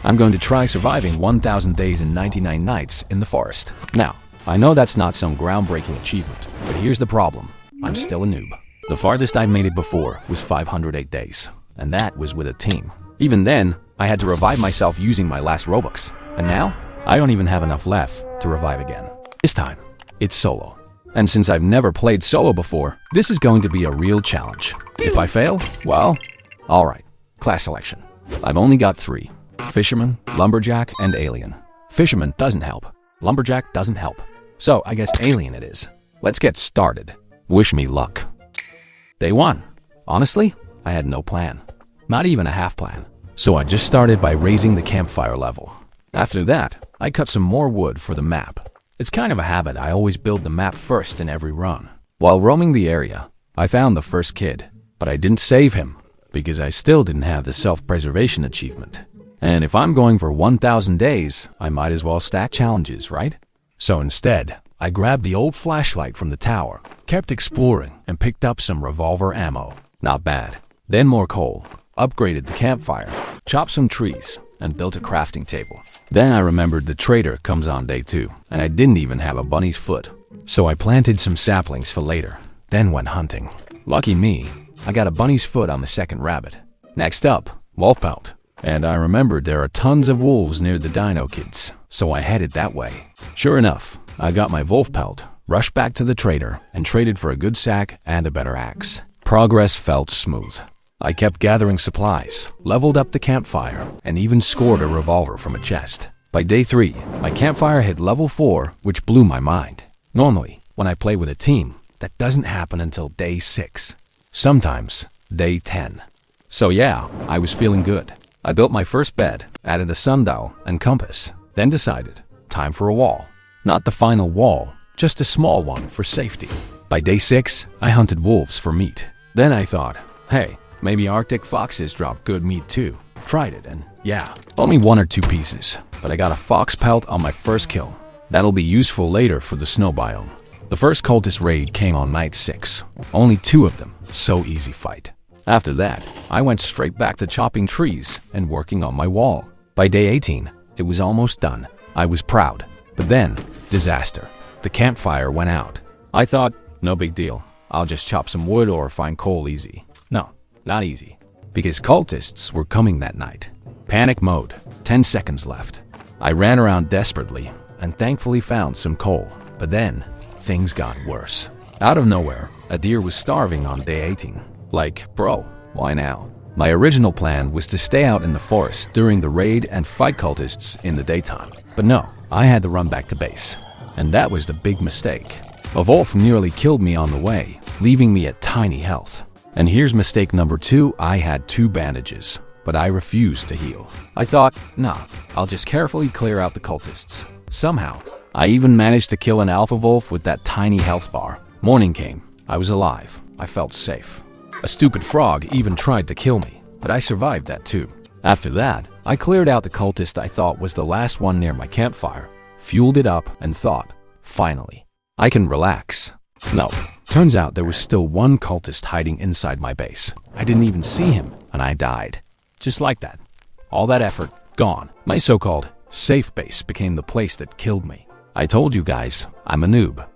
I'm going to try surviving 1,000 days and 99 nights in the forest. Now, I know that's not some groundbreaking achievement, but here's the problem. I'm still a noob. The farthest I've made it before was 508 days, and that was with a team. Even then, I had to revive myself using my last Robux, and now, I don't even have enough left to revive again. This time, it's solo. And since I've never played solo before, this is going to be a real challenge. If I fail, well, alright. Class selection. I've only got 3. Fisherman, Lumberjack, and Alien. Fisherman doesn't help. Lumberjack doesn't help. So I guess Alien it is. Let's get started. Wish me luck. Day 1. Honestly, I had no plan. Not even a half plan. So I just started by raising the campfire level. After that, I cut some more wood for the map. It's kind of a habit, I always build the map first in every run. While roaming the area, I found the first kid, but I didn't save him because I still didn't have the self-preservation achievement. And if I'm going for 1,000 days, I might as well stack challenges, right? So instead, I grabbed the old flashlight from the tower, kept exploring, and picked up some revolver ammo. Not bad. Then more coal, upgraded the campfire, chopped some trees, and built a crafting table. Then I remembered the trader comes on day 2, and I didn't even have a bunny's foot. So I planted some saplings for later, then went hunting. Lucky me, I got a bunny's foot on the second rabbit. Next up, wolf pelt. And I remembered there are tons of wolves near the dino kids, so I headed that way. Sure enough, I got my wolf pelt, rushed back to the trader, and traded for a good sack and a better axe. Progress felt smooth. I kept gathering supplies, leveled up the campfire, and even scored a revolver from a chest. By day 3, my campfire hit level 4, which blew my mind. Normally, when I play with a team, that doesn't happen until day 6. Sometimes, day 10. So yeah, I was feeling good. I built my first bed, added a sundial and compass, then decided, time for a wall. Not the final wall, just a small one for safety. By day 6, I hunted wolves for meat. Then I thought, hey, maybe Arctic foxes drop good meat too. Tried it and yeah, only 1 or 2 pieces, but I got a fox pelt on my first kill. That'll be useful later for the snow biome. The first cultist raid came on night 6. Only 2 of them, so easy fight. After that, I went straight back to chopping trees and working on my wall. By day 18, it was almost done. I was proud. But then, disaster. The campfire went out. I thought, no big deal. I'll just chop some wood or find coal easy. No, not easy. Because cultists were coming that night. Panic mode. 10 seconds left. I ran around desperately and thankfully found some coal. But then, things got worse. Out of nowhere, a deer was starving on day 18. Like, bro, why now? My original plan was to stay out in the forest during the raid and fight cultists in the daytime. But no, I had to run back to base. And that was the big mistake. A wolf nearly killed me on the way, leaving me at tiny health. And here's mistake number 2, I had 2 bandages, but I refused to heal. I thought, nah, I'll just carefully clear out the cultists. Somehow, I even managed to kill an alpha wolf with that tiny health bar. Morning came. I was alive. I felt safe. A stupid frog even tried to kill me, but I survived that too. After that, I cleared out the cultist I thought was the last one near my campfire, fueled it up, and thought, finally, I can relax. No, turns out there was still 1 cultist hiding inside my base. I didn't even see him, and I died. Just like that. All that effort, gone. My so-called safe base became the place that killed me. I told you guys, I'm a noob.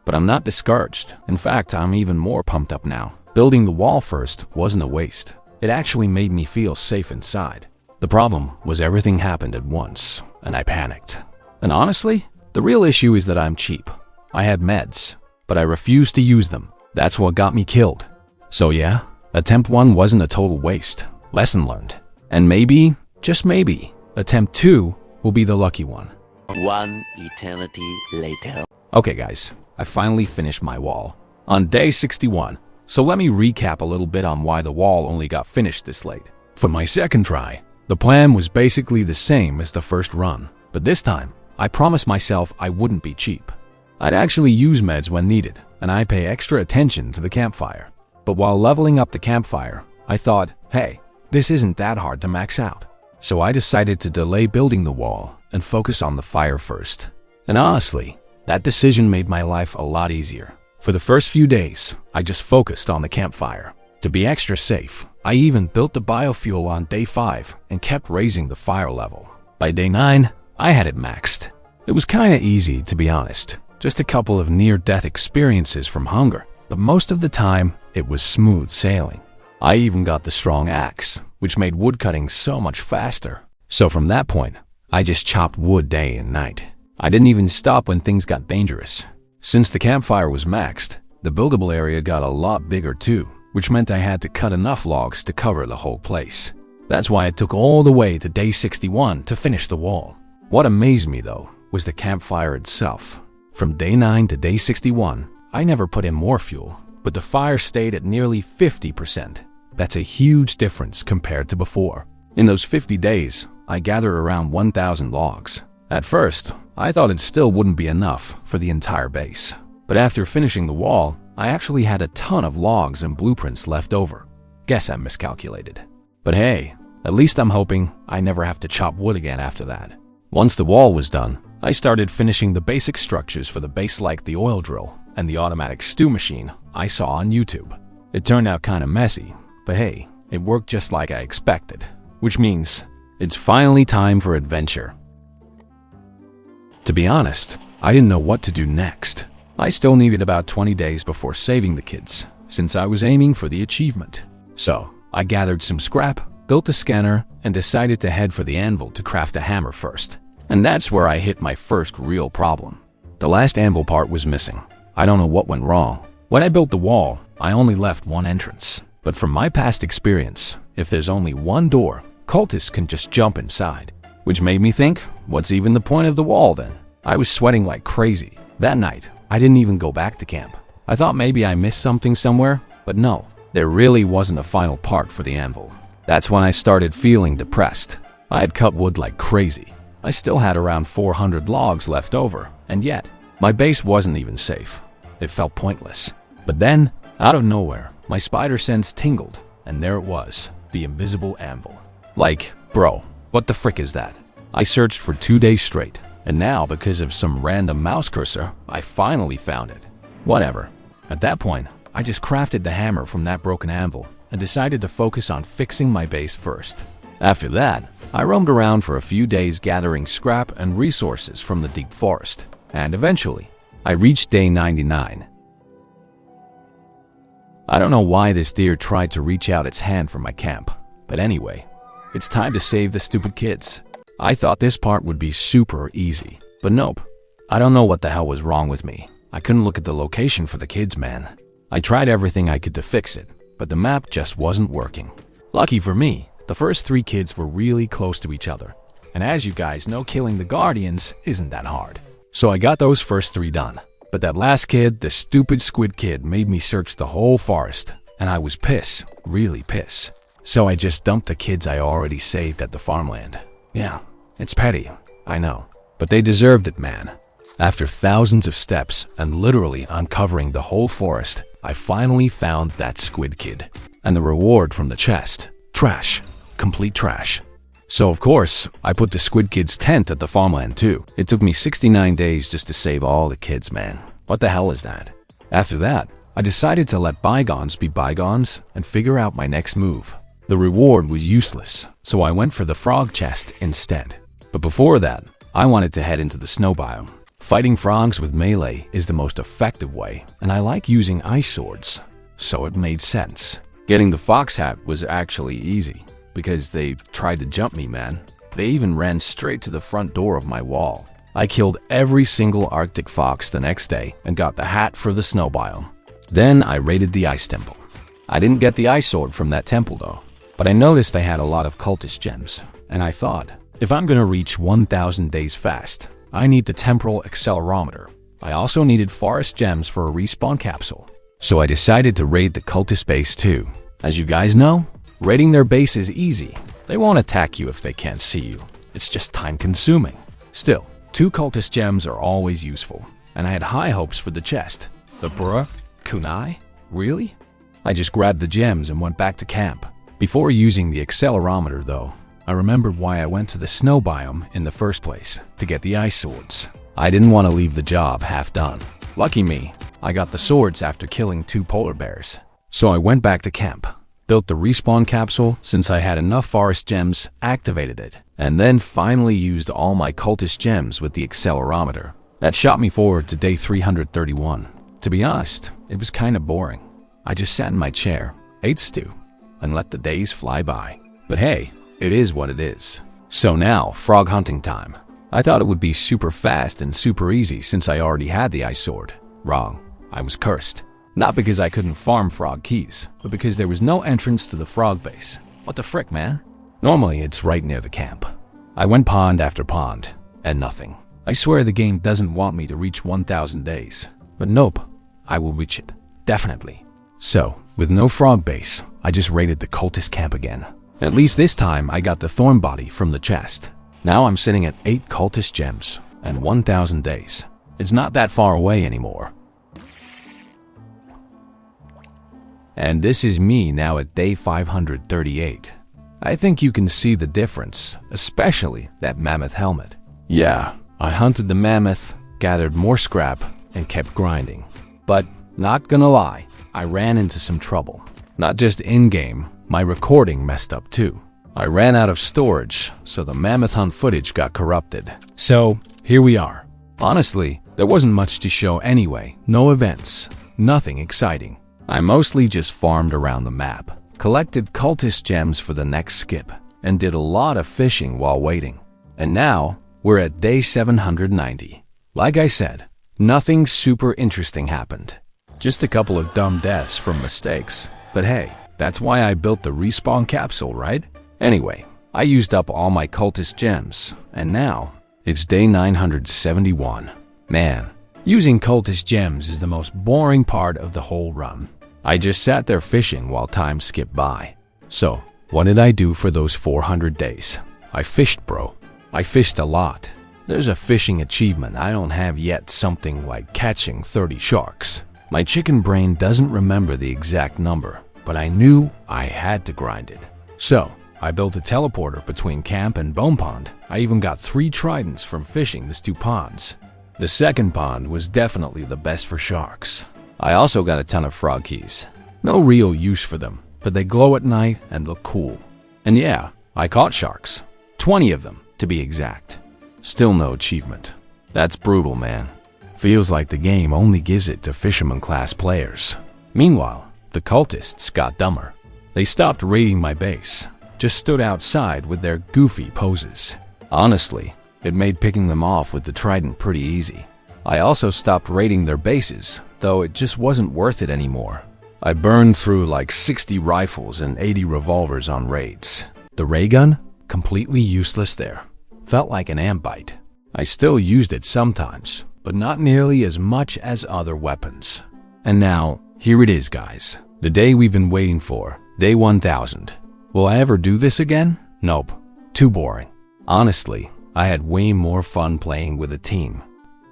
But I'm not discouraged. In fact, I'm even more pumped up now. Building the wall first wasn't a waste. It actually made me feel safe inside. The problem was everything happened at once, and I panicked. And honestly, the real issue is that I'm cheap. I had meds, but I refused to use them. That's what got me killed. So yeah, attempt 1 wasn't a total waste. Lesson learned. And maybe, just maybe, attempt 2 will be the lucky one. 1 eternity later. Okay guys, I finally finished my wall. On day 61, so let me recap a little bit on why the wall only got finished this late. For my second try, the plan was basically the same as the first run, but this time, I promised myself I wouldn't be cheap. I'd actually use meds when needed, and I'd pay extra attention to the campfire. But while leveling up the campfire, I thought, hey, this isn't that hard to max out. So I decided to delay building the wall and focus on the fire first. And honestly, that decision made my life a lot easier. For the first few days, I just focused on the campfire. To be extra safe, I even built the biofuel on day 5 and kept raising the fire level. By day 9, I had it maxed. It was kinda easy, to be honest. Just a couple of near-death experiences from hunger, but most of the time, it was smooth sailing. I even got the strong axe, which made woodcutting so much faster. So from that point, I just chopped wood day and night. I didn't even stop when things got dangerous. Since the campfire was maxed, the buildable area got a lot bigger too, which meant I had to cut enough logs to cover the whole place. That's why it took all the way to day 61 to finish the wall. What amazed me though was the campfire itself. From day 9 to day 61, I never put in more fuel, but the fire stayed at nearly 50%. That's a huge difference compared to before. In those 50 days, I gathered around 1,000 logs. At first, I thought it still wouldn't be enough for the entire base. But after finishing the wall, I actually had a ton of logs and blueprints left over. Guess I miscalculated. But hey, at least I'm hoping I never have to chop wood again after that. Once the wall was done, I started finishing the basic structures for the base like the oil drill and the automatic stew machine I saw on YouTube. It turned out kinda messy, but hey, it worked just like I expected. Which means it's finally time for adventure. To be honest, I didn't know what to do next. I still needed about 20 days before saving the kids, since I was aiming for the achievement. So, I gathered some scrap, built a scanner, and decided to head for the anvil to craft a hammer first. And that's where I hit my first real problem. The last anvil part was missing. I don't know what went wrong. When I built the wall, I only left one entrance. But from my past experience, if there's only one door, cultists can just jump inside. Which made me think, what's even the point of the wall then? I was sweating like crazy. That night, I didn't even go back to camp. I thought maybe I missed something somewhere, but no, there really wasn't a final part for the anvil. That's when I started feeling depressed. I had cut wood like crazy. I still had around 400 logs left over, and yet, my base wasn't even safe. It felt pointless. But then, out of nowhere, my spider sense tingled, and there it was, the invisible anvil. Like, bro, what the frick is that? I searched for 2 days straight, and now because of some random mouse cursor, I finally found it. Whatever. At that point, I just crafted the hammer from that broken anvil and decided to focus on fixing my base first. After that, I roamed around for a few days gathering scrap and resources from the deep forest, and eventually, I reached day 99. I don't know why this deer tried to reach out its hand from my camp, but anyway, it's time to save the stupid kids. I thought this part would be super easy, but nope. I don't know what the hell was wrong with me. I couldn't look at the location for the kids, man. I tried everything I could to fix it, but the map just wasn't working. Lucky for me, the first 3 kids were really close to each other, and as you guys know, killing the guardians isn't that hard. So I got those first 3 done. But that last kid, the stupid squid kid, made me search the whole forest, and I was pissed, really pissed. So I just dumped the kids I already saved at the farmland. Yeah, it's petty, I know, but they deserved it, man. After thousands of steps and literally uncovering the whole forest, I finally found that squid kid. And the reward from the chest, trash, complete trash. So of course, I put the squid kid's tent at the farmland too. It took me 69 days just to save all the kids, man. What the hell is that? After that, I decided to let bygones be bygones and figure out my next move. The reward was useless, so I went for the frog chest instead. But before that, I wanted to head into the snow biome. Fighting frogs with melee is the most effective way, and I like using ice swords, so it made sense. Getting the fox hat was actually easy, because they tried to jump me, man. They even ran straight to the front door of my wall. I killed every single Arctic fox the next day and got the hat for the snow biome. Then I raided the ice temple. I didn't get the ice sword from that temple though, but I noticed I had a lot of cultist gems, and I thought, if I'm gonna reach 1,000 days fast, I need the temporal accelerometer. I also needed forest gems for a respawn capsule. So I decided to raid the cultist base too. As you guys know, raiding their base is easy. They won't attack you if they can't see you. It's just time consuming. Still, 2 cultist gems are always useful, and I had high hopes for the chest. The bruh? Kunai? Really? I just grabbed the gems and went back to camp. Before using the accelerometer though, I remembered why I went to the snow biome in the first place, to get the ice swords. I didn't want to leave the job half done. Lucky me, I got the swords after killing 2 polar bears. So I went back to camp. built the respawn capsule since I had enough forest gems, activated it, and then finally used all my cultist gems with the accelerometer. That shot me forward to day 331. To be honest, it was kind of boring. I just sat in my chair, ate stew, and let the days fly by. But hey, it is what it is. So now, frog hunting time. I thought it would be super fast and super easy since I already had the ice sword. Wrong. I was cursed. Not because I couldn't farm frog keys, but because there was no entrance to the frog base. What the frick, man? Normally, it's right near the camp. I went pond after pond, and nothing. I swear the game doesn't want me to reach 1,000 days. But nope, I will reach it. Definitely. So, with no frog base, I just raided the cultist camp again. At least this time, I got the thorn body from the chest. Now I'm sitting at 8 cultist gems and 1,000 days. It's not that far away anymore. And this is me now at day 538. I think you can see the difference, especially that mammoth helmet. Yeah, I hunted the mammoth, gathered more scrap, and kept grinding. But, not gonna lie, I ran into some trouble. Not just in-game, my recording messed up too. I ran out of storage, so the mammoth hunt footage got corrupted. So, here we are. Honestly, there wasn't much to show anyway. No events, nothing exciting. I mostly just farmed around the map, collected cultist gems for the next skip, and did a lot of fishing while waiting. And now, we're at day 790. Like I said, nothing super interesting happened. Just a couple of dumb deaths from mistakes. But hey, that's why I built the respawn capsule, right? Anyway, I used up all my cultist gems, and now, it's day 971. Man, using cultist gems is the most boring part of the whole run. I just sat there fishing while time skipped by. So, what did I do for those 400 days? I fished, bro. I fished a lot. There's a fishing achievement I don't have yet, something like catching 30 sharks. My chicken brain doesn't remember the exact number, but I knew I had to grind it. So, I built a teleporter between camp and bone pond. I even got 3 tridents from fishing these 2 ponds. The second pond was definitely the best for sharks. I also got a ton of frog keys. No real use for them, but they glow at night and look cool. And yeah, I caught sharks. 20 of them, to be exact. Still no achievement. That's brutal, man. Feels like the game only gives it to fisherman class players. Meanwhile, the cultists got dumber. They stopped raiding my base, just stood outside with their goofy poses. Honestly, it made picking them off with the trident pretty easy. I also stopped raiding their bases, though it just wasn't worth it anymore. I burned through like 60 rifles and 80 revolvers on raids. The ray gun? Completely useless there. Felt like an ant bite. I still used it sometimes, but not nearly as much as other weapons. And now, here it is, guys. The day we've been waiting for, day 1000. Will I ever do this again? Nope. Too boring. Honestly, I had way more fun playing with a team.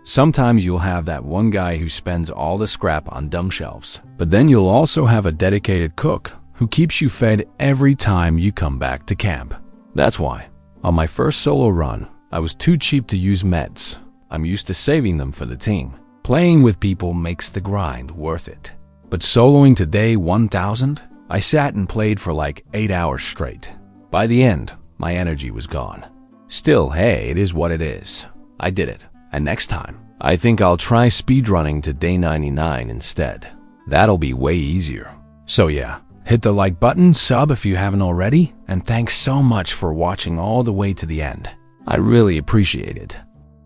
Sometimes you'll have that one guy who spends all the scrap on dumb shelves, but then you'll also have a dedicated cook who keeps you fed every time you come back to camp. That's why, on my first solo run, I was too cheap to use meds. I'm used to saving them for the team. Playing with people makes the grind worth it. But soloing to day 1000, I sat and played for like 8 hours straight. By the end, my energy was gone. Still, hey, it is what it is. I did it. And next time, I think I'll try speedrunning to day 99 instead. That'll be way easier. So yeah, hit the like button, sub if you haven't already, and thanks so much for watching all the way to the end. I really appreciate it.